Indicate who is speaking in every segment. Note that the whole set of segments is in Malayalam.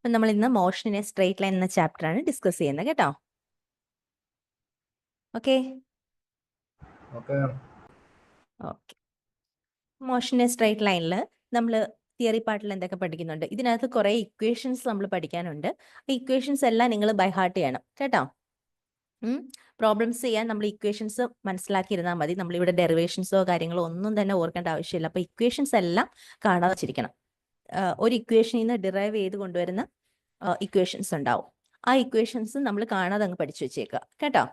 Speaker 1: അപ്പം നമ്മൾ ഇന്ന് motion in A straight line എന്ന ചാപ്റ്റർ ആണ് ഡിസ്കസ് ചെയ്യുന്നത് കേട്ടോ. Okay
Speaker 2: okay
Speaker 1: okay motion in A straight ലൈനിൽ നമ്മൾ തിയറി പാർട്ടിൽ എന്തൊക്കെ പഠിക്കുന്നുണ്ട്? ഇതിനകത്ത് കുറേ ഇക്വേഷൻസ് നമ്മൾ പഠിക്കാനുണ്ട്. ആ ഇക്വേഷൻസ് എല്ലാം നിങ്ങൾ ബൈ ഹാർട്ട് ചെയ്യണം കേട്ടോ. പ്രോബ്ലംസ് ചെയ്യാൻ നമ്മൾ ഇക്വേഷൻസ് മനസ്സിലാക്കിയിരുന്നാൽ മതി. നമ്മളിവിടെ ഡെറിവേഷൻസോ കാര്യങ്ങളോ ഒന്നും തന്നെ ഓർക്കേണ്ട ആവശ്യമില്ല. അപ്പോൾ ഇക്വേഷൻസ് എല്ലാം കാണാതെ വെച്ചിരിക്കണം. ഒരു ഇക്വേഷനിൽ നിന്ന് ഡിറൈവ് ചെയ്ത് കൊണ്ടുവരുന്ന ഇക്വേഷൻസ് ഉണ്ടാവും. ആ ഇക്വേഷൻസ് നമ്മൾ കാണാതെ അങ്ങ് പഠിച്ചു വെച്ചേക്കുക കേട്ടോ.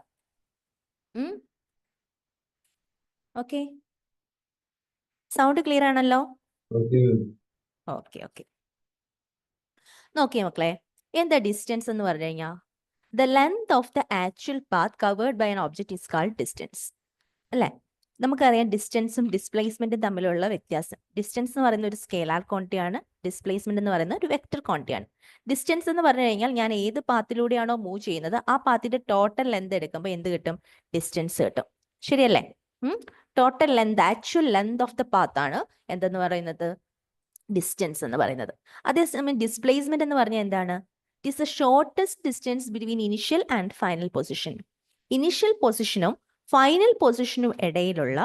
Speaker 1: ഓക്കെ, സൗണ്ട് ക്ലിയർ ആണല്ലോ? ഓക്കെ ഓക്കെ നോക്കിയേ മക്കളെ, എന്താ ഡിസ്റ്റൻസ് എന്ന് പറഞ്ഞു കഴിഞ്ഞാൽ the length of the actual path covered by an object is called distance അല്ലേ? നമുക്കറിയാം ഡിസ്റ്റൻസും ഡിസ്പ്ലേസ്മെന്റും തമ്മിലുള്ള വ്യത്യാസം. ഡിസ്റ്റൻസ് എന്ന് പറയുന്ന ഒരു സ്കേലാർ ക്വാണ്ടിറ്റി ആണ്. ഡിസ്പ്ലേസ്മെന്റ് എന്ന് പറയുന്ന ഒരു വെക്റ്റർ ക്വാണ്ടിറ്റി ആണ്. ഡിസ്റ്റൻസ് എന്ന് പറഞ്ഞു കഴിഞ്ഞാൽ ഞാൻ ഏത് പാത്തിലൂടെയാണോ മൂവ് ചെയ്യുന്നത് ആ പാത്തിന്റെ ടോട്ടൽ ലെന്ത് എടുക്കുമ്പോൾ എന്ത് കിട്ടും? ഡിസ്റ്റൻസ് കിട്ടും. ശരിയല്ലേ? Total length, actual length of the path ആണ് എന്തെന്ന് പറയുന്നത്? ഡിസ്റ്റൻസ് എന്ന് പറയുന്നത്. അതേസമയം ഡിസ്പ്ലേസ്മെന്റ് എന്ന് പറഞ്ഞാൽ എന്താണ്? It is the shortest distance between initial and final position. Initial പൊസിഷനും ഫൈനൽ പൊസിഷനും ഇടയിലുള്ള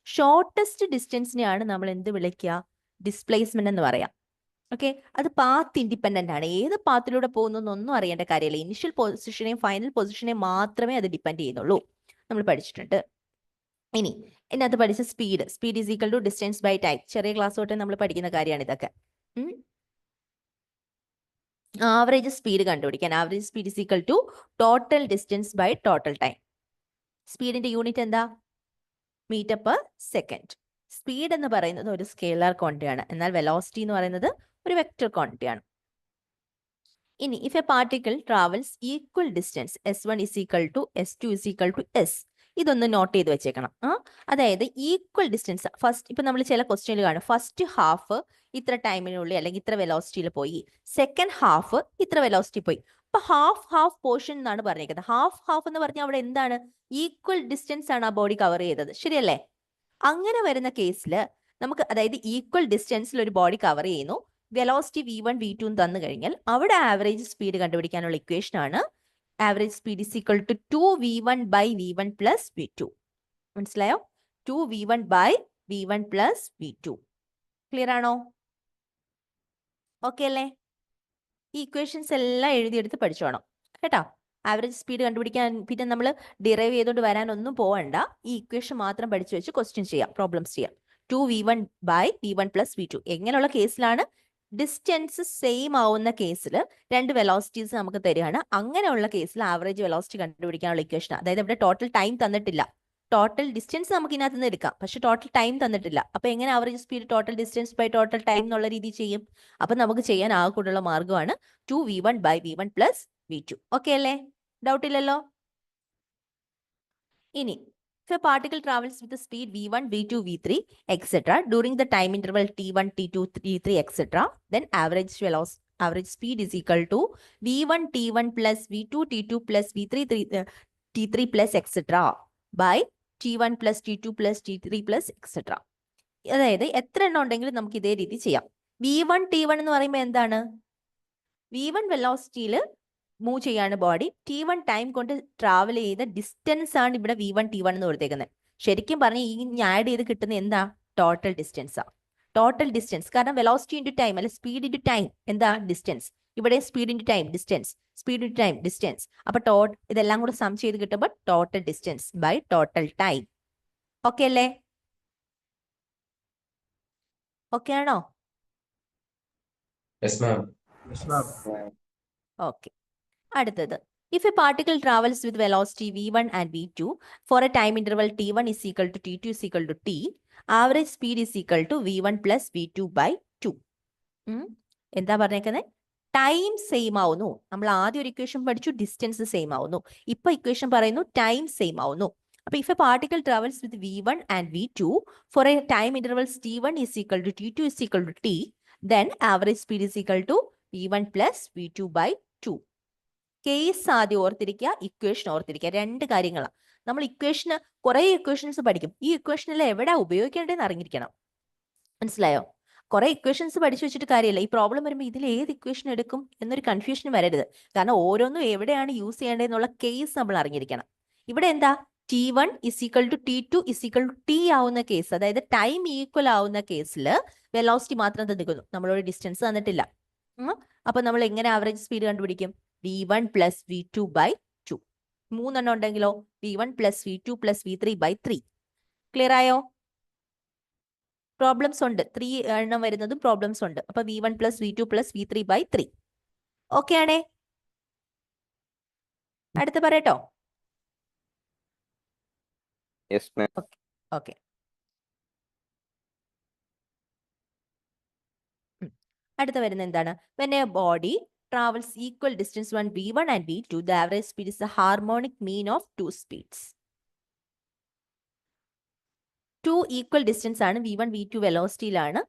Speaker 1: ഷോർട്ടസ്റ്റ് ഡിസ്റ്റൻസിനെയാണ് നമ്മൾ എന്ത് വിളിക്കുക? ഡിസ്പ്ലേസ്മെന്റ് എന്ന് പറയാം. ഓക്കെ, അത് പാത്ത് ഇൻഡിപെൻഡന്റ് ആണ്. ഏത് പാത്തിലൂടെ പോകുന്നു എന്നൊന്നും അറിയേണ്ട കാര്യമില്ല. ഇനിഷ്യൽ പൊസിഷനെയും ഫൈനൽ പൊസിഷനെയും മാത്രമേ അത് ഡിപ്പെൻഡ് ചെയ്യുന്നുള്ളൂ. നമ്മൾ പഠിച്ചിട്ടുണ്ട്. ഇനി ഇതിനകത്ത് പഠിച്ച speed is equal to distance by time. ചെറിയ ക്ലാസ് തൊട്ട് നമ്മൾ പഠിക്കുന്ന കാര്യമാണ് ഇതൊക്കെ. ആവറേജ് സ്പീഡ് കണ്ടുപിടിക്കാൻ average speed is equal to total distance by total time. സ്പീഡിന്റെ യൂണിറ്റ് എന്താ? Metre per second. സ്പീഡ് എന്ന് പറയുന്നത് ഒരു സ്കേലാർ ക്വാണ്ടിറ്റി ആണ്, എന്നാൽ വെലോസിറ്റി എന്ന് പറയുന്നത് ഒരു വെക്റ്റർ ക്വാണ്ടിറ്റി ആണ്. ഇനി if A particle travels equal distance S1 is equal to S2 is equal to S, ഇതൊന്ന് നോട്ട് ചെയ്ത് വെച്ചേക്കണം. അതായത് ഈക്വൽ ഡിസ്റ്റൻസ് ഫസ്റ്റ്, ഇപ്പൊ നമ്മൾ ചില ക്വസ്റ്റ്യനിൽ കാണും ഫസ്റ്റ് ഹാഫ് ഇത്ര ടൈമിനുള്ളിൽ അല്ലെങ്കിൽ ഇത്ര വെലോസിറ്റിയിൽ പോയി, സെക്കൻഡ് ഹാഫ് ഇത്ര വെലോസിറ്റി പോയി. അപ്പൊ ഹാഫ് പോർഷൻ എന്നാണ് പറഞ്ഞേക്കുന്നത്. ഹാഫ് എന്ന് പറഞ്ഞാൽ അവിടെ എന്താണ്? ഈക്വൽ ഡിസ്റ്റൻസ് ആണ് ആ ബോഡി കവർ ചെയ്തത്. ശരിയല്ലേ? അങ്ങനെ വരുന്ന കേസിൽ നമുക്ക്, അതായത് ഈക്വൽ ഡിസ്റ്റൻസിൽ ഒരു ബോഡി കവർ ചെയ്യുന്നു, വെലോസിറ്റി V1 V2 തന്നു കഴിഞ്ഞാൽ അവിടെ ആവറേജ് സ്പീഡ് കണ്ടുപിടിക്കാനുള്ള ഇക്വേഷൻ ആണ് average speed is equal to 2V1 by V1 plus V2. മനസ്സിലായോ? 2V1 by V1 plus V2. Clear ആണോ? ഓക്കെ അല്ലേ? ഈ ഇക്വേഷൻസ് എല്ലാം എഴുതിയെടുത്ത് പഠിച്ചോണം കേട്ടോ. ആവറേജ് സ്പീഡ് കണ്ടുപിടിക്കാൻ പിന്നെ നമ്മൾ ഡിറൈവ് ചെയ്തുകൊണ്ട് വരാനൊന്നും പോകണ്ട. ഈ ഇക്വേഷൻ മാത്രം പഠിച്ചു വെച്ച് ക്വസ്റ്റ്യൻ ചെയ്യാം, പ്രോബ്ലംസ് ചെയ്യാം. 2V1 by V1 plus V2. എങ്ങനെയുള്ള കേസിലാണ്? ഡിസ്റ്റൻസ് സെയിം ആവുന്ന കേസിൽ രണ്ട് വെലോസിറ്റീസ് നമുക്ക് തരികയാണ്. അങ്ങനെയുള്ള കേസിൽ ആവറേജ് വെലോസിറ്റി കണ്ടുപിടിക്കാനുള്ള ഇക്വേഷൻ, അതായത് ഇവിടെ ടോട്ടൽ ടൈം തന്നിട്ടില്ല. ടോട്ടൽ ഡിസ്റ്റൻസ് നമുക്ക് ഇതിനകത്ത് നിന്ന് എടുക്കാം, പക്ഷെ ടോട്ടൽ ടൈം തന്നിട്ടില്ല. അപ്പൊ എങ്ങനെ average speed total distance by total time എന്നുള്ള രീതി ചെയ്യും? അപ്പൊ നമുക്ക് ചെയ്യാൻ ആകെക്കൂടുള്ള മാർഗ്ഗമാണ് 2V1 by V1 plus V2. Okay അല്ലേ? ഡൗട്ട് ഇല്ലല്ലോ? ഇനി if a particle travels with the speed V1, V2, V3, etc. during the time interval T1, T2, T3, etc., then average speed is equal to V1, T1 plus V2, T2 plus V3, T3 plus etc. by T1 plus T2 plus T3 plus etc. അതായത് എത്ര എണ്ണം ഉണ്ടെങ്കിലും നമുക്ക് ഇതേ രീതി ചെയ്യാം. V1, T1 എന്ന് പറയുമ്പോൾ എന്താണ്? V1 വെലോസിറ്റിയിൽ മൂവ് ചെയ്യാണ് ബോഡി. T1 ടൈം കൊണ്ട് ട്രാവൽ ചെയ്ത ഡിസ്റ്റൻസ് ആണ് ഇവിടെ V1 T1 എന്ന് കൊടുത്തേക്കുന്നത്. ശരിക്കും പറഞ്ഞാൽ ഈ ആഡ് ചെയ്ത് കിട്ടുന്ന എന്താ? ടോട്ടൽ ഡിസ്റ്റൻസ് ആണ്. ടോട്ടൽ ഡിസ്റ്റൻസ്, കാരണം വെലോസിറ്റി ഇൻറ്റു ടൈം അല്ലെ, സ്പീഡ് ഇൻറ്റു ടൈം എന്താ? ഡിസ്റ്റൻസ്. ഇവിടെ speed into time distance, speed into time distance. അപ്പൊ ഇതെല്ലാം കൂടെ സം ചെയ്ത് കിട്ടുമ്പോൾ total distance by total time. Okay അല്ലേ? ഓക്കെ ആണോ? ഓക്കെ. അടുത്തത്, if a particle travels with velocity V1 and V2 for a time interval T1 is equal to T2 is equal to T, average speed is equal to V1 plus V2 by 2. എന്താ പറഞ്ഞേക്കുന്നത്? ടൈം സെയിം ആവുന്നു. നമ്മൾ ആദ്യം ഒരു ഇക്വേഷൻ പഠിച്ചു, ഡിസ്റ്റൻസ് സെയിം ആവുന്നു. ഇപ്പൊ ഇക്വേഷൻ പറയുന്നു ടൈം സെയിം ആവുന്നു. അപ്പൊ if a particle travels with V1 and V2 for a time interval T1 is equal to T2 is equal to T, then average speed is equal to V1 plus V2 by 2. Case ആദ്യം ഓർത്തിരിക്കുക, ഇക്വേഷൻ ഓർത്തിരിക്കുക. രണ്ട് കാര്യങ്ങളാണ്. നമ്മൾ ഇക്വേഷന് കുറെ ഇക്വേഷൻസ് പഠിക്കും. ഈ ഇക്വേഷനിൽ എവിടെ ഉപയോഗിക്കേണ്ടതെന്ന് അറിഞ്ഞിരിക്കണം. മനസ്സിലായോ? കുറെ ഇക്വേഷൻസ് പഠിച്ചു വെച്ചിട്ട് കാര്യമില്ല. ഈ പ്രോബ്ലം വരുമ്പോൾ ഇതിൽ ഏത് ഇക്വേഷൻ എടുക്കും എന്നൊരു കൺഫ്യൂഷൻ വരരുത്. കാരണം ഓരോന്നും എവിടെയാണ് യൂസ് ചെയ്യേണ്ടതെന്നുള്ള കേസ് നമ്മൾ അറിഞ്ഞിരിക്കണം. ഇവിടെ എന്താ T1 = T2 = T ആവുന്ന കേസ്, അതായത് ടൈം ഈക്വൽ ആവുന്ന കേസിൽ വെലോസിറ്റി മാത്രം തന്നിരിക്കുന്നു, നമ്മളോട് ഡിസ്റ്റൻസ് തന്നിട്ടില്ല. അപ്പൊ നമ്മൾ എങ്ങനെ ആവറേജ് സ്പീഡ് കണ്ടുപിടിക്കും? V1 + V2/2. 3 എണ്ണം ഉണ്ടെങ്കിലോ V1 + V2 + V3/3. ക്ലിയർ ആയോ? പ്രോബ്ലംസ് ഉണ്ട്, 3 എണ്ണം വരുന്നതും പ്രോബ്ലംസ് ഉണ്ട്. അപ്പൊ V1 + V2 + V3/3. ഓക്കെ ആണേ? അടുത്ത് പറയട്ടോ. ഓക്കെ. അടുത്ത വരുന്ന എന്താണ്? When a body travels equal distance on V1 and V2, the average speed is the harmonic mean of two speeds. 2 equal distance ആണ് V1 V2 വെലോസിറ്റിയിലാണ്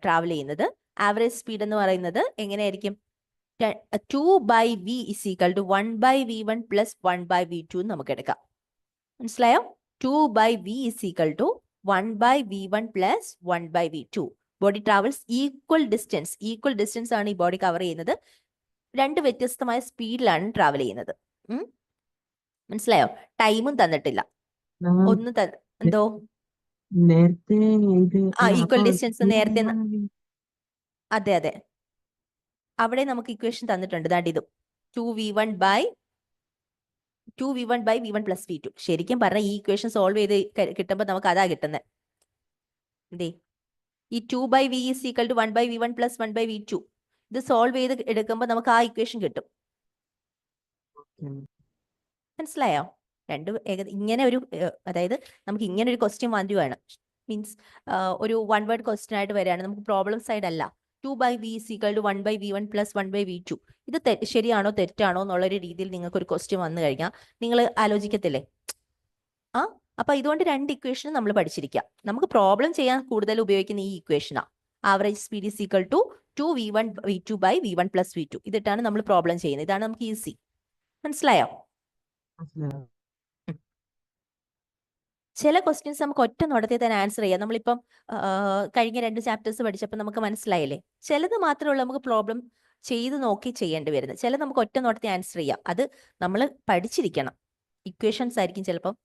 Speaker 1: ട്രാവൽ ചെയ്യുന്നത്. ആവറേജ് സ്പീഡ് എന്ന് പറയുന്നത് എങ്ങനെയായിരിക്കും? 2/v = 1/v1 + 1/v2 എന്ന് നമുക്ക് എടുക്കാം. മനസ്സിലായോ? 2/v = 1/v1 + 1/v2. Body travels equal distance ആണ് ഈ ബോഡി കവർ ചെയ്യുന്നത്. രണ്ട് വ്യത്യസ്തമായ സ്പീഡിലാണ് ട്രാവൽ ചെയ്യുന്നത്. മനസ്സിലായോ? ടൈമും തന്നിട്ടില്ല. എന്തോ
Speaker 3: നേരത്തെ
Speaker 1: ഈക്വൽ ഡിസ്റ്റൻസ് നേരത്തെ അതെ അവിടെ നമുക്ക് ഇക്വേഷൻ തന്നിട്ടുണ്ട്. ദാറ്റ് ഇതും 2v1/v1 + v2. ശരിക്കും പറഞ്ഞാൽ ഈ ഇക്വേഷൻ സോൾവ് ചെയ്ത് കിട്ടുമ്പോൾ നമുക്ക് അതാ കിട്ടുന്നത്. എന്തേ ഈ 2/v = 1/v1 + 1/v2 ഇത് സോൾവ് ചെയ്ത് എടുക്കുമ്പോൾ നമുക്ക് ആ ഇക്വേഷൻ കിട്ടും. മനസ്സിലായോ? ഇങ്ങനെ ഒരു അതായത് നമുക്ക് ഇങ്ങനെ ഒരു ക്വസ്റ്റ്യൻ വേണ്ടിയാണ്. മീൻസ് ഒരു 1 വേർഡ് ക്വസ്റ്റ്യൻ ആയിട്ട് വരികയാണ്. നമുക്ക് പ്രോബ്ലം സൈഡ് അല്ല. 2/v = 1/v1 + 1/v2. ഇത് ശരിയാണോ തെറ്റാണോ എന്നുള്ളൊരു രീതിയിൽ നിങ്ങൾക്ക് ഒരു ക്വസ്റ്റ്യൻ വന്നു കഴിഞ്ഞാൽ നിങ്ങൾ ആലോചിക്കത്തില്ലേ? അപ്പൊ ഇതുകൊണ്ട് രണ്ട് ഇക്വേഷനും നമ്മൾ പഠിച്ചിരിക്കാം. നമുക്ക് പ്രോബ്ലം ചെയ്യാൻ കൂടുതൽ ഉപയോഗിക്കുന്ന ഈ ഇക്വേഷനാണ്. Average speed = 2v1 v2/v1 + v2. ഇതിട്ടാണ് നമ്മൾ പ്രോബ്ലം ചെയ്യുന്നത്. ഇതാണ് നമുക്ക് ഈസി. മനസ്സിലായോ? ചില ക്വസ്റ്റ്യൻസ് നമുക്ക് ഒറ്റ നോട്ടത്തിൽ തന്നെ ആൻസർ ചെയ്യാം. നമ്മളിപ്പം കഴിഞ്ഞ 2 ചാപ്റ്റേഴ്സ് പഠിച്ചപ്പോൾ നമുക്ക് മനസ്സിലായില്ലേ? ചിലത് മാത്രമേ നമുക്ക് പ്രോബ്ലം ചെയ്ത് നോക്കി ചെയ്യേണ്ടി വരുന്നത്. ചിലത് നമുക്ക് ഒറ്റ നോട്ടത്തിൽ ആൻസർ ചെയ്യാം. അത് നമ്മൾ പഠിച്ചിരിക്കണം. ഇക്വേഷൻസ് ആയിരിക്കും ചിലപ്പം,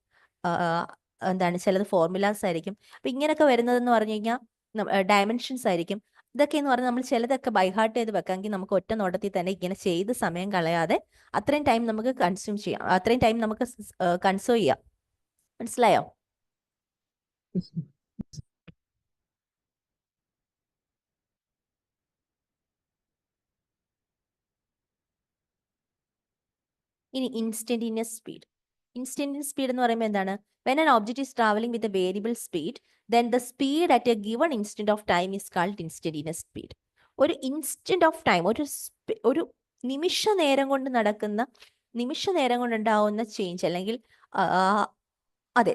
Speaker 1: എന്താണ്, ചിലത് ഫോർമുലാസ് ആയിരിക്കും. അപ്പൊ ഇങ്ങനെയൊക്കെ വരുന്നതെന്ന് പറഞ്ഞു കഴിഞ്ഞാൽ ഡയമെൻഷൻസ് ആയിരിക്കും. ഇതൊക്കെ എന്ന് പറഞ്ഞാൽ നമ്മൾ ചിലതൊക്കെ ബൈഹാർട്ട് ചെയ്ത് വെക്കാമെങ്കിൽ നമുക്ക് ഒറ്റ നോട്ടത്തിൽ തന്നെ ഇങ്ങനെ ചെയ്ത് സമയം കളയാതെ അത്രയും ടൈം നമുക്ക് കൺസ്യൂം ചെയ്യാം, അത്രയും ടൈം നമുക്ക് കൺസേർവ് ചെയ്യാം. മനസ്സിലായോ? ഇനി ഇൻസ്റ്റന്റീനിയസ് സ്പീഡ്. ഇൻസ്റ്റന്റീനിയസ് സ്പീഡ് എന്ന് പറയുമ്പോൾ എന്താണ്? When an object is traveling with a variable speed, then the speed at a given instant of time is called instantaneous speed. ഒരു ഇൻസ്റ്റന്റ് ഓഫ് ടൈം, ഒരു നിമിഷ നേരം കൊണ്ടുണ്ടാവുന്ന ചേഞ്ച്, അല്ലെങ്കിൽ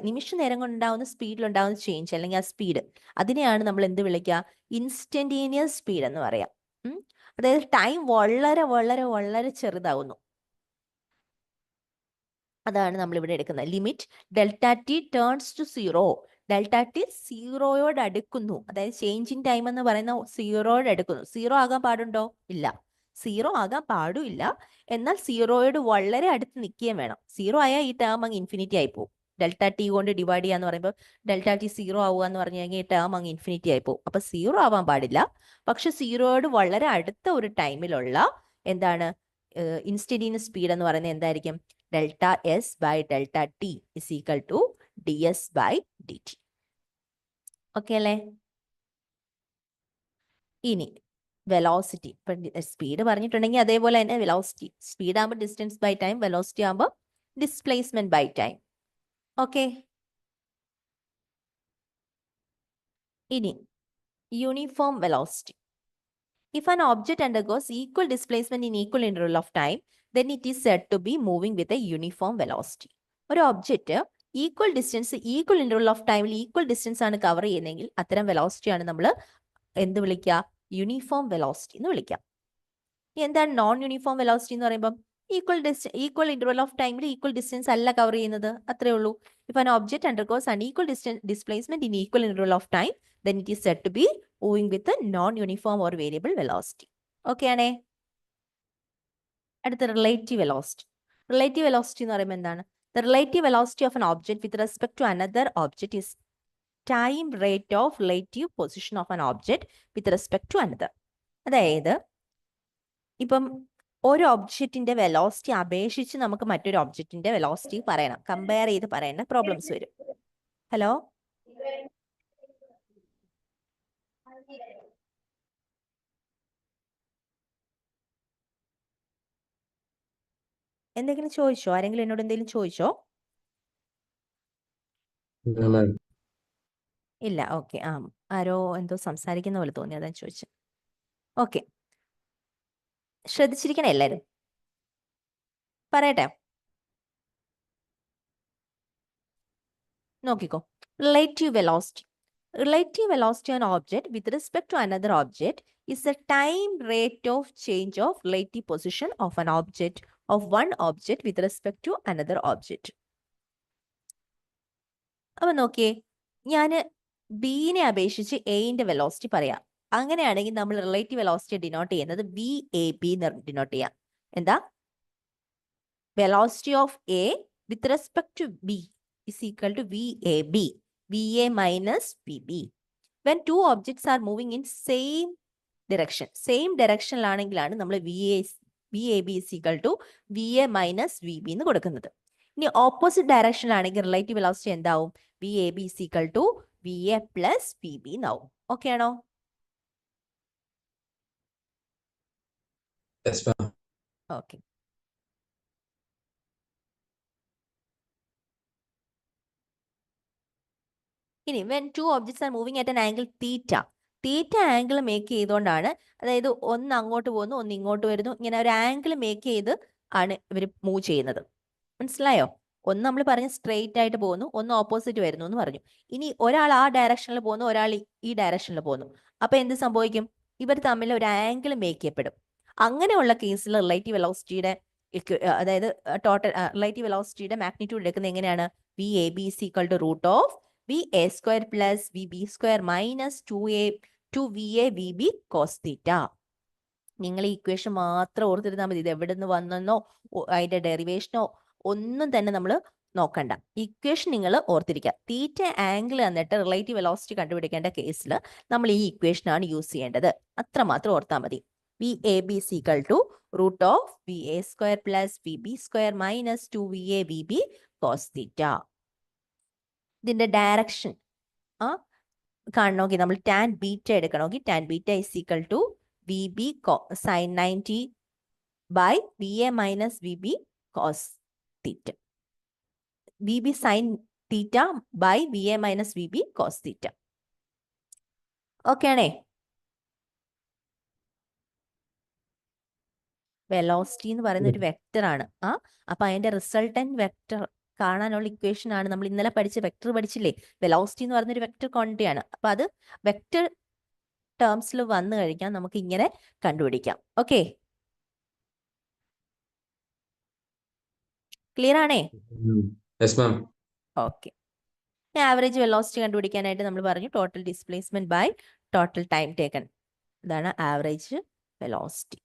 Speaker 1: നിമിഷ നേരം കൊണ്ടുണ്ടാവുന്ന സ്പീഡിലുണ്ടാവുന്ന ചേഞ്ച്, അല്ലെങ്കിൽ ആ സ്പീഡ്, അതിനെയാണ് നമ്മൾ എന്ത് വിളിക്കുക? ഇൻസ്റ്റന്റേനിയസ് സ്പീഡ് എന്ന് പറയാം. അതായത് ടൈം വളരെ വളരെ വളരെ ചെറുതാവുന്നു. അതാണ് നമ്മൾ ഇവിടെ എടുക്കുന്നത്. Limit Δt turns to 0. Δt 0യോട് അടുക്കുന്നു. അതായത് ചേഞ്ച് ഇൻ ടൈം എന്ന് പറയുന്ന 0യോട് അടുക്കുന്നു. 0 ആകാൻ പാടുണ്ടോ? ഇല്ല. 0 ആകാൻ പാടില്ല. എന്നാൽ 0യോട് വളരെ അടുത്ത് നിൽക്കുകയും വേണം. 0 ആയാൽ ഈ ടേം അങ്ങ് ഇൻഫിനിറ്റി ആയി പോകും. Δt കൊണ്ട് ഡിവൈഡ് ചെയ്യാന്ന് പറയുമ്പോൾ Δt 0 ആവുക എന്ന് പറഞ്ഞു കഴിഞ്ഞാൽ ഈ ടേം അങ്ങ് ഇൻഫിനിറ്റി ആയി പോകും. അപ്പൊ 0 ആവാൻ പാടില്ല. പക്ഷെ 0യോട് വളരെ അടുത്ത ഒരു ടൈമിലുള്ള എന്താണ് ഇൻസ്റ്റന്റീനിയസ് സ്പീഡ് എന്ന് പറയുന്നത് എന്തായിരിക്കും? Δs/Δt = ds/dt. ഓക്കെ അല്ലേ? ഇനി വെലോസിറ്റി. ഇപ്പൊ സ്പീഡ് പറഞ്ഞിട്ടുണ്ടെങ്കിൽ അതേപോലെ തന്നെ വെലോസിറ്റി. സ്പീഡ് ആകുമ്പോൾ ഡിസ്റ്റൻസ് ബൈ ടൈം, വെലോസിറ്റി ആകുമ്പോൾ ഡിസ്പ്ലേസ്മെന്റ് ബൈ ടൈം. ഓക്കെ. ഇനി uniform velocity. If an object undergoes equal displacement in equal interval of time, then it is said to be moving with a uniform velocity. ഒരു object equal distance, equal interval of ടൈമിൽ ഈക്വൽ ഡിസ്റ്റൻസ് ആണ് കവർ ചെയ്യുന്നതെങ്കിൽ അത്തരം വെലോസിറ്റിയാണ് നമ്മൾ എന്ത് വിളിക്കുക? യൂണിഫോം വെലോസിറ്റി എന്ന് വിളിക്കാം. എന്താണ് നോൺ യൂണിഫോം വെലോസിറ്റി എന്ന് പറയുമ്പോൾ? ഈക്വൽ ഇന്റർവൽ ഓഫ് ടൈമിൽ ഈക്വൽ ഡിസ്റ്റൻസ് അല്ല കവർ ചെയ്യുന്നത്, അത്രേ ഉള്ളൂ. If an object undergoes unequal displacement in equal interval of time, then it is said to be moving with a non-uniform or variable velocity. Okay ആണേ? അടുത്ത റിലേറ്റീവ് വെലോസിറ്റി. റിലേറ്റീവ് വെലോസിറ്റി എന്ന് പറയുമ്പോൾ എന്താണ്? The relative velocity of an object with respect to another object is time rate of relative position of an object with respect to another. അതായത് ഇപ്പം ഒരു ഒബ്ജക്റ്റിന്റെ വെലോസിറ്റി അപേക്ഷിച്ച് നമുക്ക് മറ്റൊരു ഒബ്ജക്റ്റിന്റെ വെലോസിറ്റി പറയണം, കമ്പയർ ചെയ്ത് പറയുന്ന പ്രോബ്ലംസ് വരും. ഹലോ, എന്തെങ്കിലും ചോദിച്ചോ? ആരെങ്കിലും എന്നോട് എന്തെങ്കിലും ചോദിച്ചോ? ഇല്ല. ഓക്കെ. ആരോ എന്തോ സംസാരിക്കുന്ന പോലെ തോന്നി, അതാണ് ചോദിച്ചത്. ഓക്കെ, ശ്രദ്ധിച്ചിരിക്കണേ എല്ലാവരും. പറയട്ടെ, നോക്കിക്കോ. Relative velocity. Relative velocity on object with respect to another object is the time rate of change of relative position of an object of one object with respect to another object. അപ്പൊ നോക്കിയേ, ഞാൻ ബിനെ അപേക്ഷിച്ച് എന്റെ വെലോസിറ്റി പറയാം. അങ്ങനെയാണെങ്കിൽ നമ്മൾ റിലേറ്റീവ് വെലോസിറ്റി ഡിനോട്ട് ചെയ്യുന്നത് VAB എന്ന് ഡിനോട്ട് ചെയ്യാം. എന്താ? Velocity of A with respect to B is equal to VAB. VA minus VB. When two objects are moving in same direction നമ്മൾ VAB is equal to VA minus VB എന്ന് കൊടുക്കുന്നത്. ഇനി ഓപ്പോസിറ്റ് ഡയറക്ഷനിലാണെങ്കിൽ റിലേറ്റീവ് വെലോസിറ്റി എന്താവും? VAB is equal to VA plus VB എന്നാവും. ഓക്കെ ആണോ? ഓക്കെ. ഇനി when two objects are moving at an angle theta angle make ചെയ്തുകൊണ്ടാണ്, അതായത് ഒന്ന് അങ്ങോട്ട് പോകുന്നു ഒന്ന് ഇങ്ങോട്ട് വരുന്നു, ഇങ്ങനെ ഒരു ആംഗിൾ മേക്ക് ചെയ്ത് ആണ് ഇവർ മൂവ് ചെയ്യുന്നത്. മനസ്സിലായോ? ഒന്ന് നമ്മൾ പറഞ്ഞ് സ്ട്രെയിറ്റ് ആയിട്ട് പോകുന്നു, ഒന്ന് ഓപ്പോസിറ്റ് വരുന്നു എന്ന് പറഞ്ഞു. ഇനി ഒരാൾ ആ ഡയറക്ഷനിൽ പോകുന്നു, ഒരാൾ ഈ ഡയറക്ഷനിൽ പോകുന്നു. അപ്പൊ എന്ത് സംഭവിക്കും? ഇവർ തമ്മിൽ ഒരു ആംഗിൾ മേക്ക് ചെയ്യപ്പെടും. അങ്ങനെയുള്ള കേസിൽ റിലേറ്റീവ് വെലോസിറ്റിയുടെ അതായത് ടോട്ടൽ റിലേറ്റീവ് വെലോസിറ്റിയുടെ മാഗ്നിറ്റ്യൂഡ് എടുക്കുന്നത് എങ്ങനെയാണ്? VAB is equal to root of VA square plus VB square minus 2VA VB cos theta. നിങ്ങൾ ഈ ഇക്വേഷൻ മാത്രം ഓർത്തിരുന്നാൽ മതി. ഇത് എവിടെ നിന്ന് വന്നെന്നോ അതിന്റെ ഡെറിവേഷനോ ഒന്നും തന്നെ നമ്മൾ നോക്കണ്ട. ഇക്വേഷൻ നിങ്ങൾ ഓർത്തിരിക്കുക. തീറ്റ ആംഗിൾ എന്നിട്ട് റിലേറ്റീവ് വെലോസിറ്റി കണ്ടുപിടിക്കേണ്ട കേസിൽ നമ്മൾ ഈ ഇക്വേഷനാണ് യൂസ് ചെയ്യേണ്ടത്. അത്രമാത്രം ഓർത്താൽ മതി. VAB is equal to root of VA square plus VB square minus 2VA VB cos theta. ഇതിന്റെ ഡയറക്ഷൻ കാണണമെങ്കിൽ നമ്മൾ ടാൻ ബീറ്റ എടുക്കണമെങ്കിൽ tan beta is equal to VB sin 90 by VA minus VB cos theta. VB sin theta by VA minus VB cos theta. Okay ആണേ? വെലോസിറ്റി എന്ന് പറയുന്ന ഒരു വെക്ടർ ആണ്. അപ്പൊ അതിന്റെ റിസൾട്ടന്റ് വെക്ടർ കാണാനുള്ള ഇക്വേഷൻ ആണ് നമ്മൾ ഇന്നലെ പഠിച്ച വെക്ടർ പഠിച്ചില്ലേ? വെലോസിറ്റി എന്ന് പറയുന്ന ഒരു വെക്ടർ ക്വാണ്ടിറ്റി ആണ്. അപ്പൊ അത് വെക്ടർ ടേംസിൽ വന്നു കഴിഞ്ഞാൽ നമുക്ക് ഇങ്ങനെ കണ്ടുപിടിക്കാം. ഓക്കെ, ക്ലിയർ ആണേ? ഓക്കെ. ആവറേജ് വെലോസിറ്റി കണ്ടുപിടിക്കാനായിട്ട് നമ്മൾ പറഞ്ഞു total displacement by total time taken. ഇതാണ് ആവറേജ് വെലോസിറ്റി.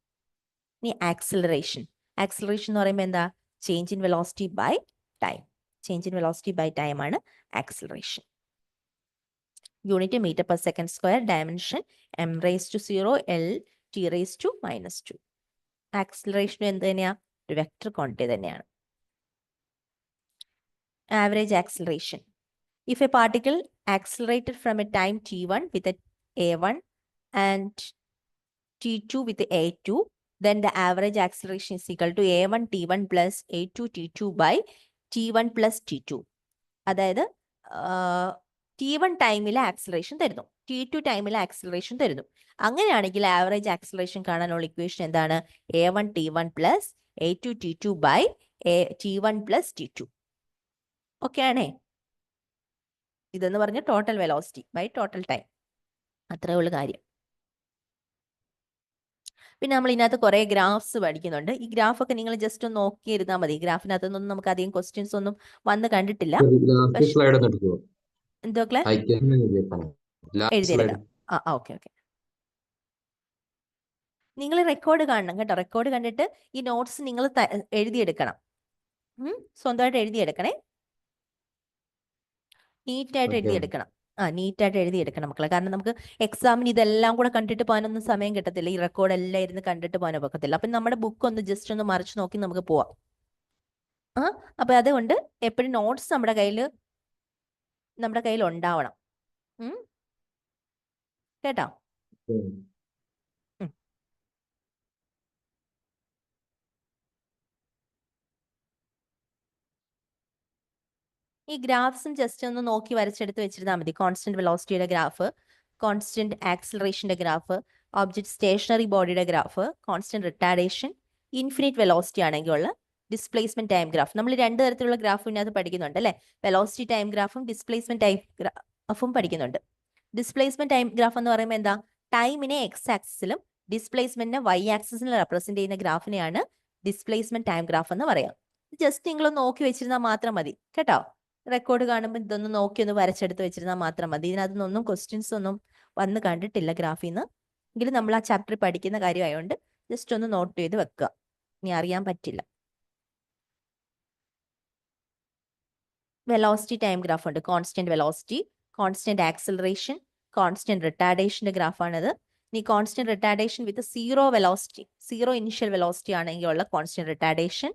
Speaker 1: ഇനി ആക്സിലറേഷൻ. ആക്സിലറേഷൻ എന്ന് പറയുമ്പോൾ എന്താ? Change in velocity by time. Change in velocity by time ആണ് acceleration. Unit metre per second square, dimension m⁻⁴ L T⁻⁻². Acceleration എന്ത് തന്നെയാ? ഒരു വെക്ടർ ക്വാണ്ടിറ്റി തന്നെയാണ്. Average acceleration. If a particle accelerated from a time t1 with a a1 and t2 with a a2, then the average acceleration is equal to a1 t1 plus a2 t2 by t1 plus t2. അതായത് t1 ടൈമിലെ ആക്സിലറേഷൻ തരുന്നു, t2 ടൈമിലെ ആക്സിലറേഷൻ തരുന്നു. അങ്ങനെയാണെങ്കിൽ ആവറേജ് ആക്സിലറേഷൻ കാണാനുള്ള ഇക്വേഷൻ എന്താണ്? a1 t1 plus a2 t2 by t1 plus t2. Okay ആണേ? ഇതെന്ന് പറഞ്ഞ total velocity by total time. അത്രേ ഉള്ളു കാര്യം. പിന്നെ നമ്മൾ ഇതിനകത്ത് കുറെ ഗ്രാഫ്സ് പഠിക്കുന്നുണ്ട്. ഈ ഗ്രാഫൊക്കെ നിങ്ങൾ ജസ്റ്റ് ഒന്ന് നോക്കിയിരുന്നാൽ മതി. ഗ്രാഫിനകത്തൊന്നും നമുക്ക് അധികം ക്വസ്റ്റ്യൻസ് ഒന്നും വന്ന് കണ്ടിട്ടില്ല. എന്തോ എഴുതിയെടുക്കണം. ഓക്കെ. നിങ്ങൾ റെക്കോർഡ് കാണണം കേട്ടോ. റെക്കോർഡ് കണ്ടിട്ട് ഈ നോട്ട്സ് നിങ്ങൾ എഴുതിയെടുക്കണം. സ്വന്തമായിട്ട് എഴുതിയെടുക്കണേ. നീറ്റായിട്ട് എഴുതിയെടുക്കണം. നീറ്റായിട്ട് എഴുതിയെടുക്കണം മക്കളെ. കാരണം നമുക്ക് എക്സാമിന് ഇതെല്ലാം കൂടെ കണ്ടിട്ട് പോകാനൊന്നും സമയം കിട്ടത്തില്ല. ഈ റെക്കോർഡ് എല്ലാം ഇരുന്ന് കണ്ടിട്ട് പോകാൻ ഒക്കത്തില്ല. അപ്പം നമ്മുടെ ബുക്ക് ഒന്ന് ജസ്റ്റ് ഒന്ന് മറിച്ച് നോക്കി നമുക്ക് പോവാം. അപ്പൊ അതുകൊണ്ട് എപ്പോഴും നോട്ട്സ് നമ്മുടെ കയ്യിൽ ഉണ്ടാവണം. കേട്ടോ? ഈ ഗ്രാഫ്സും ജസ്റ്റ് ഒന്ന് നോക്കി വരച്ചെടുത്ത് വെച്ചിരുന്നാൽ മതി. കോൺസ്റ്റന്റ് വെലോസിറ്റിയുടെ ഗ്രാഫ്, കോൺസ്റ്റന്റ് ആക്സിലറേഷന്റെ ഗ്രാഫ്, ഒബ്ജക്ട് സ്റ്റേഷനറി ബോഡിയുടെ graph, constant retardation, infinite velocity ആണെങ്കിൽ ഉള്ള ഡിസ്പ്ലേസ്മെന്റ് ടൈം ഗ്രാഫ്. നമ്മൾ രണ്ട് തരത്തിലുള്ള ഗ്രാഫ് ഇതിനകത്ത് പഠിക്കുന്നുണ്ട് അല്ലേ? വെലോസിറ്റി ടൈം ഗ്രാഫും ഡിസ്പ്ലേസ്മെന്റ് ടൈം ഗ്രാഫും പഠിക്കുന്നുണ്ട്. ഡിസ്പ്ലേസ്മെന്റ് ടൈം ഗ്രാഫ് എന്ന് പറയുമ്പോൾ എന്താ? ടൈമിനെ എക്സ് ആക്സിസിലും ഡിസ്പ്ലേസ്മെന്റിനെ വൈ ആക്സിസിലും റെപ്രസെന്റ് ചെയ്യുന്ന ഗ്രാഫിനെയാണ് ഡിസ്പ്ലേസ്മെന്റ് ടൈം ഗ്രാഫ് എന്ന് പറയാം. ജസ്റ്റ് നിങ്ങളൊന്ന് നോക്കി വെച്ചിരുന്നാൽ മാത്രം മതി കേട്ടോ. റെക്കോർഡ് കാണുമ്പോൾ ഇതൊന്ന് നോക്കി ഒന്ന് വരച്ചെടുത്ത് വെച്ചിരുന്നാൽ മാത്രം മതി. ഇതിനകത്തൊന്നും ക്വസ്റ്റ്യൻസ് ഒന്നും വന്ന് കണ്ടിട്ടില്ല ഗ്രാഫിൽ നിന്ന്. എങ്കിലും നമ്മൾ ആ ചാപ്റ്റർ പഠിക്കുന്ന കാര്യമായതുകൊണ്ട് ജസ്റ്റ് ഒന്ന് നോട്ട് ചെയ്ത് വെക്കുക. ഇനി അറിയാൻ പറ്റില്ല. വെലോസിറ്റി ടൈം ഗ്രാഫ് ഉണ്ട്. Constant velocity, constant acceleration, constant റിട്ടാർഡേഷന്റെ ഗ്രാഫാണിത്. ഇനി constant retardation with zero velocity, zero initial velocity ആണെങ്കിൽ ഉള്ള കോൺസ്റ്റന്റ് റിട്ടാർഡേഷൻ.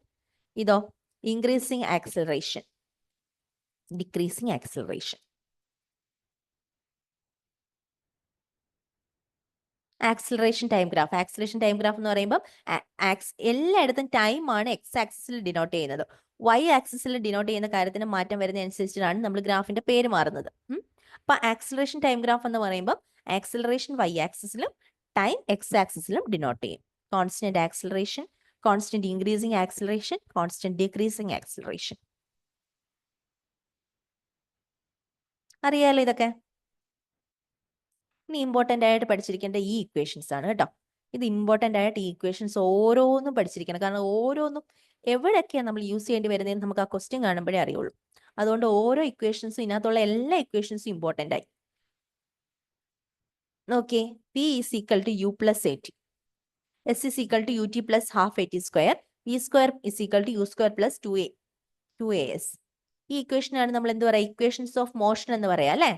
Speaker 1: ഇതോ increasing acceleration, decreasing acceleration. Acceleration time graph. Acceleration time graph എന്ന് പറയുമ്പോൾ എല്ലായിടത്തും ടൈം ആണ് എക്സ് ആക്സിസിൽ ഡിനോട്ട് ചെയ്യുന്നത്. വൈ ആക്സിസിൽ ഡിനോട്ട് ചെയ്യുന്ന കാര്യത്തിന് മാറ്റം വരുന്നതനുസരിച്ചിട്ടാണ് നമ്മൾ ഗ്രാഫിന്റെ പേര് മാറുന്നത്. അപ്പൊ ആക്സിലറേഷൻ ടൈം ഗ്രാഫ് എന്ന് പറയുമ്പോൾ ആക്സിലറേഷൻ വൈ ആക്സിസിലും ടൈം എക്സ് ആക്സിസിലും ഡിനോട്ട് ചെയ്യും. Constant acceleration, constant increasing acceleration, constant decreasing acceleration. അറിയാലോ ഇതൊക്കെ. ഇനി ഇമ്പോർട്ടൻ്റ് ആയിട്ട് പഠിച്ചിരിക്കേണ്ട ഈ ഇക്വേഷൻസ് ആണ് കേട്ടോ. ഇത് ഇമ്പോർട്ടൻ്റ് ആയിട്ട് ഈ ഇക്വേഷൻസ് ഓരോന്നും പഠിച്ചിരിക്കണം. കാരണം ഓരോന്നും എവിടെയൊക്കെയാണ് നമ്മൾ യൂസ് ചെയ്യേണ്ടി വരുന്നതെന്ന് നമുക്ക് ആ ക്വസ്റ്റ്യൻ കാണുമ്പോഴേ അറിയുള്ളൂ. അതുകൊണ്ട് ഓരോ ഇക്വേഷൻസും, ഇതിനകത്തുള്ള എല്ലാ ഇക്വേഷൻസും ഇമ്പോർട്ടൻ്റ് ആയി. Okay. P is equal to U plus A T, S is equal to U T plus half A T square, V square is equal to U square plus 2as. ഈ ഇക്വേഷനാണ് നമ്മൾ എന്ത് പറയാ? ഇക്വേഷൻസ് ഓഫ് മോഷൻ എന്ന് പറയാം അല്ലേ?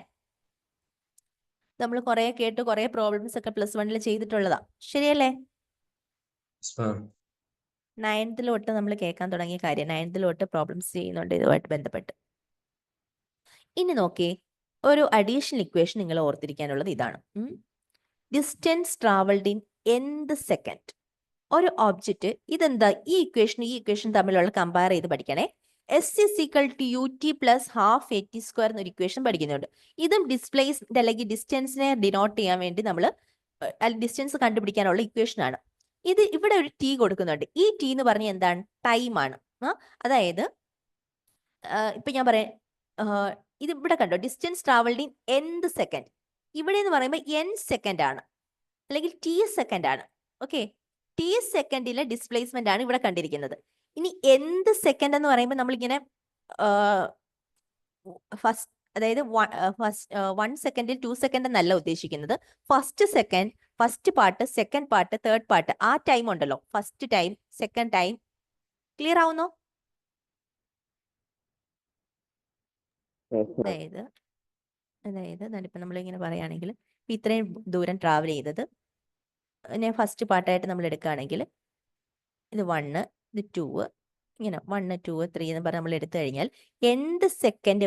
Speaker 1: നമ്മൾ കുറെ കേട്ട് കുറെ പ്രോബ്ലംസ് ഒക്കെ പ്ലസ് 1 ചെയ്തിട്ടുള്ളതാ. ശരിയല്ലേ? 9th തൊട്ട് നമ്മൾ കേൾക്കാൻ തുടങ്ങിയ കാര്യം. 9th തൊട്ട് പ്രോബ്ലംസ് ചെയ്യുന്നുണ്ട് ഇതുമായിട്ട് ബന്ധപ്പെട്ട്. ഇനി നോക്കിയേ, ഒരു അഡീഷണൽ ഇക്വേഷൻ നിങ്ങൾ ഓർത്തിരിക്കാനുള്ളത് ഇതാണ്. ഡിസ്റ്റൻസ് ട്രാവൽഡ് ഇൻ എന്ത് സെക്കൻഡ്. ഒരു ഒബ്ജക്റ്റ് ഇതെന്താ? ഈ ഇക്വേഷൻ തമ്മിലുള്ള കമ്പയർ ചെയ്ത് പഠിക്കണേ. S is equal to U T plus half A T square എന്നൊരു ഇക്വേഷൻ പഠിക്കുന്നുണ്ട്. ഇതും ഡിസ്പ്ലേസ്മെന്റ് അല്ലെങ്കിൽ ഡിസ്റ്റൻസിനെ ഡിനോട്ട് ചെയ്യാൻ വേണ്ടി നമ്മൾ ഡിസ്റ്റൻസ് കണ്ടുപിടിക്കാനുള്ള ഇക്വേഷൻ ആണ്. ഇത് ഇവിടെ ഒരു ടി കൊടുക്കുന്നുണ്ട്. ഈ ടി എന്ന് പറഞ്ഞാൽ എന്താണ്? ടൈമാണ്. അതായത് ഇപ്പൊ ഞാൻ പറയാം, ഇത് ഇവിടെ കണ്ടോ, ഡിസ്റ്റൻസ് ട്രാവൽഡ് ഇൻ എന്ത് സെക്കൻഡ്. ഇവിടെ എന്ന് പറയുമ്പോൾ എൻ സെക്കൻഡ് ആണ്, അല്ലെങ്കിൽ ടി സെക്കൻഡ് ആണ്. ഓക്കെ, ടി സെക്കൻഡിലെ ഡിസ്പ്ലേസ്മെന്റ് ആണ് ഇവിടെ കണ്ടിരിക്കുന്നത്. ഇനി എന്ത് സെക്കൻഡ് എന്ന് പറയുമ്പോൾ നമ്മളിങ്ങനെ ഫസ്റ്റ്, അതായത് 1 സെക്കൻഡിൽ 2 സെക്കൻഡ് എന്നല്ല ഉദ്ദേശിക്കുന്നത്. First second, first part, second part, third part, ആ ടൈം ഉണ്ടല്ലോ. First time, second time. Clear ആവുന്നോ? അതായത് ഇപ്പൊ നമ്മളിങ്ങനെ പറയുകയാണെങ്കിൽ ഇത്രയും ദൂരം ട്രാവൽ ചെയ്തത് ഫസ്റ്റ് പാർട്ടായിട്ട് നമ്മൾ എടുക്കുകയാണെങ്കിൽ ഇത് 1, ഇത് 2, ഇങ്ങനെ 1, 2, 3 എന്ന് പറഞ്ഞ് നമ്മൾ എടുത്തു കഴിഞ്ഞാൽ എന്ത് സെക്കൻഡ്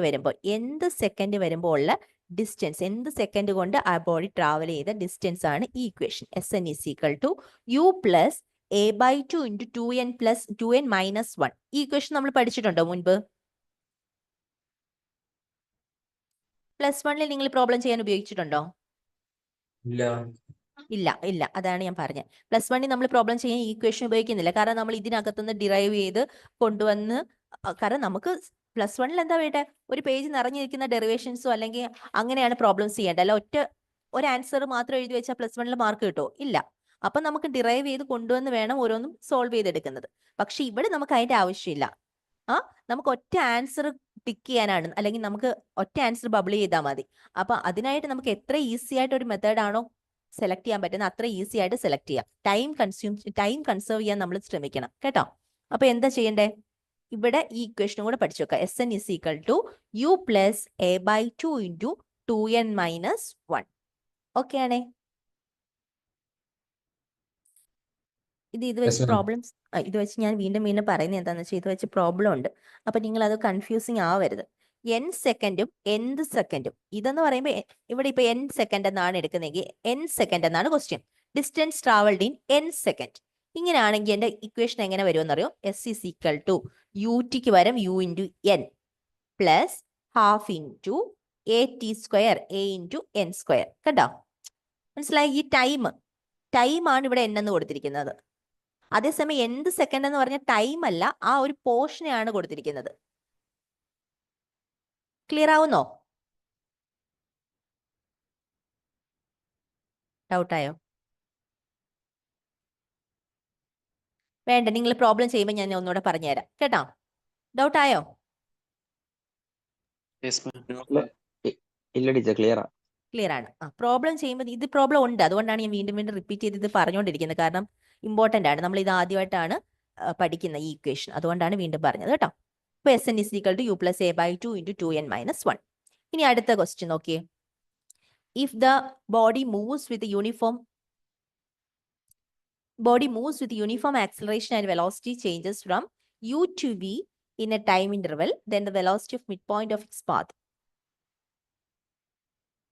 Speaker 1: വരുമ്പോൾ ഉള്ള ഡിസ്റ്റൻസ്, എന്ത് സെക്കൻഡ് കൊണ്ട് ആ ബോഡി ട്രാവൽ ചെയ്ത ഡിസ്റ്റൻസ് ആണ് ഈ equation. Sn is equal to u plus a/2 into 2n plus 2n minus 1. ഈ ഇക്വേഷൻ നമ്മൾ പഠിച്ചിട്ടുണ്ടോ മുൻപ്? പ്ലസ് 1 നിങ്ങൾ പ്രോബ്ലം ചെയ്യാൻ ഉപയോഗിച്ചിട്ടുണ്ടോ? ഇല്ല. അതാണ് ഞാൻ പറഞ്ഞത്. പ്ലസ് 1 നമ്മൾ പ്രോബ്ലം ചെയ്യാൻ ഈ ഇക്വേഷൻ ഉപയോഗിക്കുന്നില്ല. കാരണം നമ്മൾ ഇതിനകത്തുനിന്ന് ഡിറൈവ് ചെയ്ത് കൊണ്ടുവന്ന്, കാരണം നമുക്ക് പ്ലസ് 1 എന്താ വേണ്ടേ? ഒരു പേജ് നിറഞ്ഞിരിക്കുന്ന ഡെറിവേഷൻസോ അല്ലെങ്കിൽ അങ്ങനെയാണ് പ്രോബ്ലംസ് ചെയ്യേണ്ടത്. അല്ല ഒരു ആൻസർ മാത്രം എഴുതി വെച്ചാൽ പ്ലസ് 1 മാർക്ക് കിട്ടുമോ? ഇല്ല. അപ്പൊ നമുക്ക് ഡിറൈവ് ചെയ്ത് കൊണ്ടുവന്ന് വേണം ഓരോന്നും സോൾവ് ചെയ്തെടുക്കുന്നത്. പക്ഷെ ഇവിടെ നമുക്ക് അതിന്റെ ആവശ്യമില്ല. നമുക്ക് ഒറ്റ ആൻസർ ടിക്ക് ചെയ്യാനാണ്, അല്ലെങ്കിൽ നമുക്ക് ഒറ്റ ആൻസർ ബബിൾ ചെയ്താൽ മതി. അപ്പൊ അതിനായിട്ട് നമുക്ക് എത്ര ഈസി ആയിട്ട് ഒരു മെത്തേഡ് ആണോ സെലക്ട് ചെയ്യാൻ പറ്റുന്ന അത്ര ഈസി ആയിട്ട് സെലക്ട് ചെയ്യാം. ടൈം കൺസേർവ് ചെയ്യാൻ നമ്മൾ ശ്രമിക്കണം കേട്ടോ. അപ്പൊ എന്താ ചെയ്യണ്ടേ? ഇവിടെ ഈ ഇക്വേഷനും കൂടെ പഠിച്ചു വെക്കാം. Sn is equal to u plus a/2 into 2n minus 1. Okay ആണേ? ഇത്
Speaker 2: Yes,
Speaker 1: വെച്ച്
Speaker 2: ma'am.
Speaker 1: പ്രോബ്ലംസ് ഇത് വെച്ച് ഞാൻ വീണ്ടും പറയുന്നത് എന്താണെന്ന് വെച്ചാൽ ഇത് വെച്ച് പ്രോബ്ലം ഉണ്ട്. അപ്പൊ നിങ്ങൾ അത് കൺഫ്യൂസിങ് ആവരുത്. n സെക്കൻഡും nth സെക്കൻഡും ഇതെന്ന് പറയുമ്പോൾ ഇവിടെ ഇപ്പൊ n സെക്കൻഡ് എന്നാണ് എടുക്കുന്നതെങ്കിൽ n സെക്കൻഡ് എന്നാണ് question. Distance travelled in n second. ഇങ്ങനെയാണെങ്കിൽ എന്റെ ഇക്വേഷൻ എങ്ങനെ വരുമെന്ന് അറിയോ? S is equal to ut വരും u into n plus half into at square a into n square. കണ്ടോ? മനസ്സിലായി? ഈ ടൈമാണ് ഇവിടെ n എന്ന് കൊടുത്തിരിക്കുന്നത്. അതേസമയം എന്ത് സെക്കൻഡ് എന്ന് പറഞ്ഞ ടൈം അല്ല, ആ ഒരു പോർഷനെയാണ് കൊടുത്തിരിക്കുന്നത്. ക്ലിയർ ആവുന്നോ? ഡൗട്ടായോ? വേണ്ട, നിങ്ങൾ പ്രോബ്ലം ചെയ്യുമ്പോൾ ഞാൻ ഒന്നുകൂടെ പറഞ്ഞുതരാം കേട്ടോ. ഡൗട്ടായോ?
Speaker 3: ഇല്ല ടീച്ചർ, ക്ലിയർ
Speaker 1: ആണ്. പ്രോബ്ലം ചെയ്യുമ്പോൾ ഇത് പ്രോബ്ലം ഉണ്ട്, അതുകൊണ്ടാണ് ഞാൻ വീണ്ടും റിപ്പീറ്റ് ചെയ്ത് ഇത് പറഞ്ഞുകൊണ്ടിരിക്കുന്നത്. കാരണം ഇമ്പോർട്ടന്റ് ആണ്, നമ്മൾ ഇത് ആദ്യമായിട്ടാണ് പഠിക്കുന്ന ഈ ഇക്വേഷൻ, അതുകൊണ്ടാണ് വീണ്ടും പറഞ്ഞത് കേട്ടോ. അപ്പോൾ Sn is equal to u plus a/2 into 2n minus 1. ഇനി അടുത്ത ക്വസ്റ്റ്യൻ നോക്കിയേ. If the body moves with uniform acceleration and velocity changes from u to v in a time interval, then the velocity of midpoint of its path.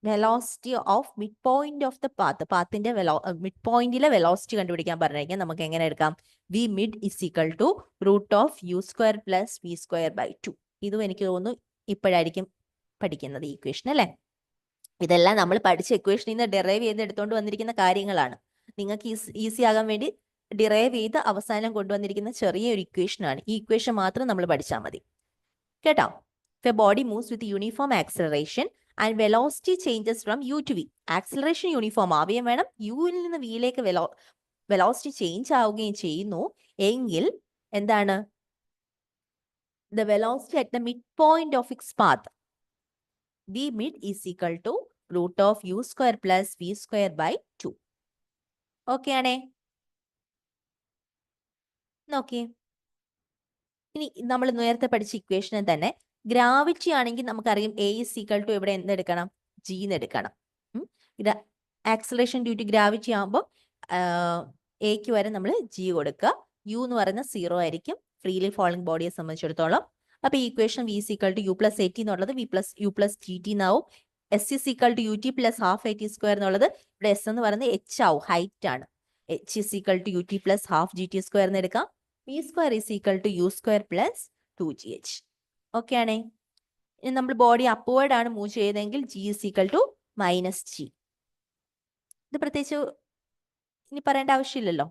Speaker 1: Velocity of midpoint of the path. പാത്തിന്റെ മിഡ്പോയിന്റിലെ വെലോസിറ്റി കണ്ടുപിടിക്കാൻ പറഞ്ഞാൽ നമുക്ക് എങ്ങനെ എടുക്കാം? v mid is equal to root of u square plus v square by 2. ഇതും എനിക്ക് തോന്നുന്നു ഇപ്പോഴായിരിക്കും പഠിക്കുന്നത് ഈ ഇക്വേഷൻ അല്ലേ? ഇതെല്ലാം നമ്മൾ പഠിച്ച ഇക്വേഷനിൽ നിന്ന് ഡിറൈവ് ചെയ്ത് എടുത്തുകൊണ്ട് വന്നിരിക്കുന്ന കാര്യങ്ങളാണ്. നിങ്ങൾക്ക് ഈസി ആകാൻ വേണ്ടി ഡിറൈവ് ചെയ്ത് അവസാനം കൊണ്ടുവന്നിരിക്കുന്ന ചെറിയൊരു ഇക്വേഷനാണ്. ഈ ഇക്വേഷൻ മാത്രം നമ്മൾ പഠിച്ചാൽ മതി കേട്ടോ. The body moves with uniform acceleration and velocity changes from u to v. Acceleration uniform ആവുകയും വേണം, യുവിൽ നിന്ന് വിയിലേക്ക് വെലോസിറ്റി ചേഞ്ച് ആവുകയും ചെയ്യുന്നു എങ്കിൽ എന്താണ്? The velocity at the midpoint of its path, v mid is equal to root of u square plus v square by 2. Okay ആണേ? നോക്കിയേ, ഇനി നമ്മൾ നേരത്തെ പഠിച്ച ഇക്വേഷനെ തന്നെ ഗ്രാവിറ്റി ആണെങ്കിൽ നമുക്കറിയാം a is equal to ഇവിടെ എന്തെടുക്കണം? g എന്ന് എടുക്കണം. ഇത് ആക്സലറേഷൻ ഡ്യൂ ടു ഗ്രാവിറ്റി ആകുമ്പോൾ എക്ക് വരെ നമ്മൾ g കൊടുക്കുക. u എന്ന് പറയുന്നത് 0 ആയിരിക്കും ഫ്രീലി ഫോളിംഗ് ബോഡിയെ സംബന്ധിച്ചിടത്തോളം. അപ്പൊ ഈ equation v is equal to u plus at എന്നുള്ളത് u plus gt എന്നാവും. s is equal to ut plus half at square എന്നുള്ളത് ഇവിടെ s എന്ന് പറയുന്നത് h ആവും, ഹൈറ്റ് ആണ്. h is equal to ut plus half gt square എന്ന് എടുക്കാം. v square is equal to u square plus 2gh. Okay ആണേ? ഇനി നമ്മൾ ബോഡി അപ്വേർഡ് ആണ് move ചെയ്തതെങ്കിൽ g is equal to minus g. ഇത് പ്രത്യേകിച്ച് ഇനി പറയേണ്ട ആവശ്യമില്ലല്ലോ.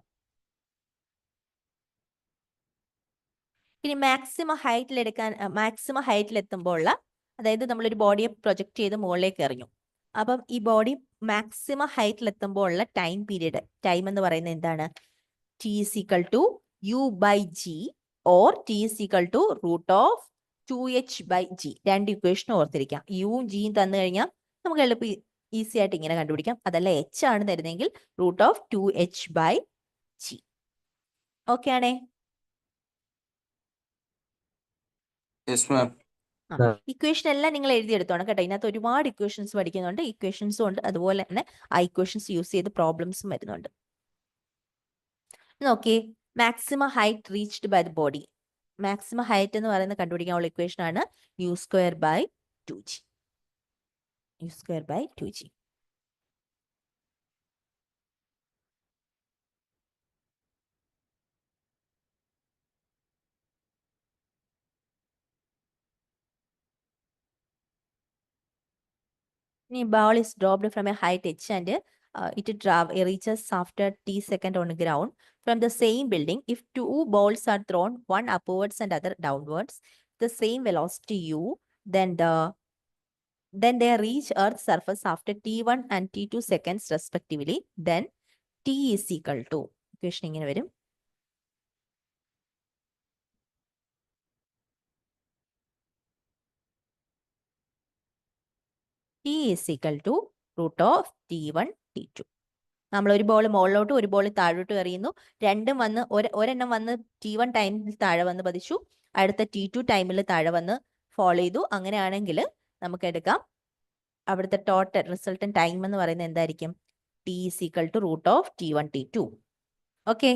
Speaker 1: ഇനി മാക്സിമം ഹൈറ്റിൽ എത്തുമ്പോൾ അതായത് നമ്മളൊരു ബോഡിയെ പ്രൊജക്ട് ചെയ്ത് മുകളിലേക്ക് എറിഞ്ഞു. അപ്പം ഈ ബോഡി മാക്സിമം ഹൈറ്റിൽ എത്തുമ്പോൾ ഉള്ള ടൈം എന്ന് പറയുന്നത് എന്താണ്? t is equal to u by g or t is equal to root of 2h by g. രണ്ട് ഇക്വേഷൻ ഓർത്തിരിക്കാം. യുവും ജിയും തന്നു കഴിഞ്ഞാൽ നമുക്ക് എളുപ്പം ഈസി ആയിട്ട് ഇങ്ങനെ കണ്ടുപിടിക്കാം. അതല്ല h ആണ് തരുന്നതെങ്കിൽ root of 2h by g. Okay ആണേ? ഇക്വേഷൻ എല്ലാം നിങ്ങൾ എഴുതിയെടുത്തോണം കേട്ടോ. ഇതിനകത്ത് ഒരുപാട് ഇക്വേഷൻസ് പഠിക്കുന്നുണ്ട്, ഇക്വേഷൻസും ഉണ്ട്, അതുപോലെ തന്നെ ആ ഇക്വേഷൻസ് യൂസ് ചെയ്ത് പ്രോബ്ലംസും വരുന്നുണ്ട്. നോക്കിയേ, maximum height reached by the body. Maximum height എന്ന് പറയുന്നത് കണ്ടുപിടിക്കാനുള്ള ഇക്വേഷൻ ആണ് u square by 2g. u square by 2g. A ball is dropped from a height h and it reaches after t second on the ground from the same building. If two balls are thrown, one upwards and other downwards, the same velocity u, then they reach Earth's surface after t1 and t2 seconds respectively. Then t is equal to, equation ഇങ്ങനെ വരും, T is equal to root of T1 T2. നമ്മൾ ഒരു ബോൾ മുകളിലോട്ടും ഒരു ബോൾ താഴോട്ടും എറിയുന്നു. രണ്ടും വന്ന് ഒരെണ്ണം വന്ന് T1 ടൈമിൽ താഴെ വന്ന് പതിച്ചു, അടുത്ത T2 ടൈമിൽ താഴെ വന്ന് ഫോളോ ചെയ്തു. അങ്ങനെയാണെങ്കിൽ നമുക്ക് എടുക്കാം അവിടുത്തെ ടോട്ടൽ റിസൾട്ടൻ ടൈം എന്ന് പറയുന്നത് എന്തായിരിക്കും? T is equal to root of T1 T2. Okay,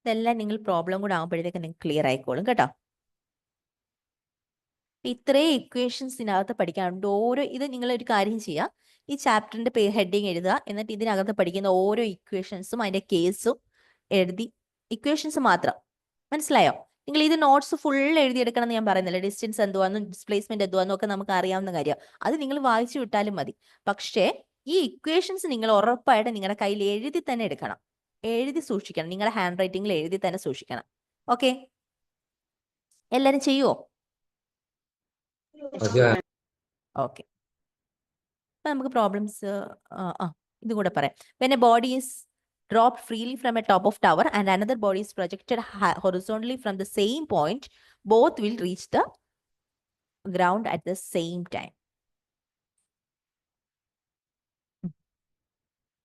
Speaker 1: ഇതെല്ലാം നിങ്ങൾ പ്രോബ്ലം കൂടെ ആകുമ്പോഴത്തേക്ക് നിങ്ങൾക്ക് ക്ലിയർ ആയിക്കോളും കേട്ടോ. ഇത്രയും ഇക്വേഷൻസിനകത്ത് പഠിക്കാനുണ്ട്. ഓരോ ഇത് നിങ്ങളൊരു കാര്യം ചെയ്യുക, ഈ ചാപ്റ്ററിന്റെ ഹെഡിങ് എഴുതുക, എന്നിട്ട് ഇതിനകത്ത് പഠിക്കുന്ന ഓരോ ഇക്വേഷൻസും അതിന്റെ കേസും എഴുതി, ഇക്വേഷൻസ് മാത്രം, മനസ്സിലായോ? നിങ്ങൾ ഇത് നോട്ട്സ് ഫുൾ എഴുതിയെടുക്കണം എന്ന് ഞാൻ പറയുന്നില്ല. ഡിസ്റ്റൻസ് എന്തുവാന്നും ഡിസ്പ്ലേസ്മെന്റ് എന്തുവാന്നും ഒക്കെ നമുക്ക് അറിയാവുന്ന കാര്യമാണ്. അത് നിങ്ങൾ വായിച്ചു വിട്ടാലും മതി. പക്ഷേ ഈ ഇക്വേഷൻസ് നിങ്ങൾ ഉറപ്പായിട്ട് നിങ്ങളുടെ കയ്യിൽ എഴുതി തന്നെ എടുക്കണം, എഴുതി സൂക്ഷിക്കണം, നിങ്ങളുടെ ഹാൻഡ് റൈറ്റിംഗിൽ എഴുതി തന്നെ സൂക്ഷിക്കണം. ഓക്കെ, എല്ലാവരും ചെയ്യുവോ? ഓക്കെ, അപ്പൊ നമുക്ക് പ്രോബ്ലംസ് ഇതും കൂടെ പറയാം. When a body is dropped freely from a top of tower and another body is projected horizontally from the same point, both will reach the ground at the same time.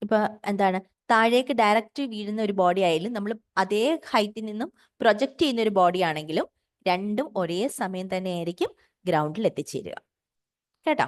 Speaker 1: ഇപ്പൊ എന്താണ്, താഴേക്ക് ഡയറക്റ്റ് വീഴുന്ന ഒരു ബോഡി ആയാലും നമ്മൾ അതേ ഹൈറ്റിൽ നിന്നും പ്രൊജക്ട് ചെയ്യുന്ന ഒരു ബോഡി ആണെങ്കിലും രണ്ടും ഒരേ സമയം തന്നെ ആയിരിക്കും ഗ്രൗണ്ടിൽ എത്തിച്ചേരുക കേട്ടോ.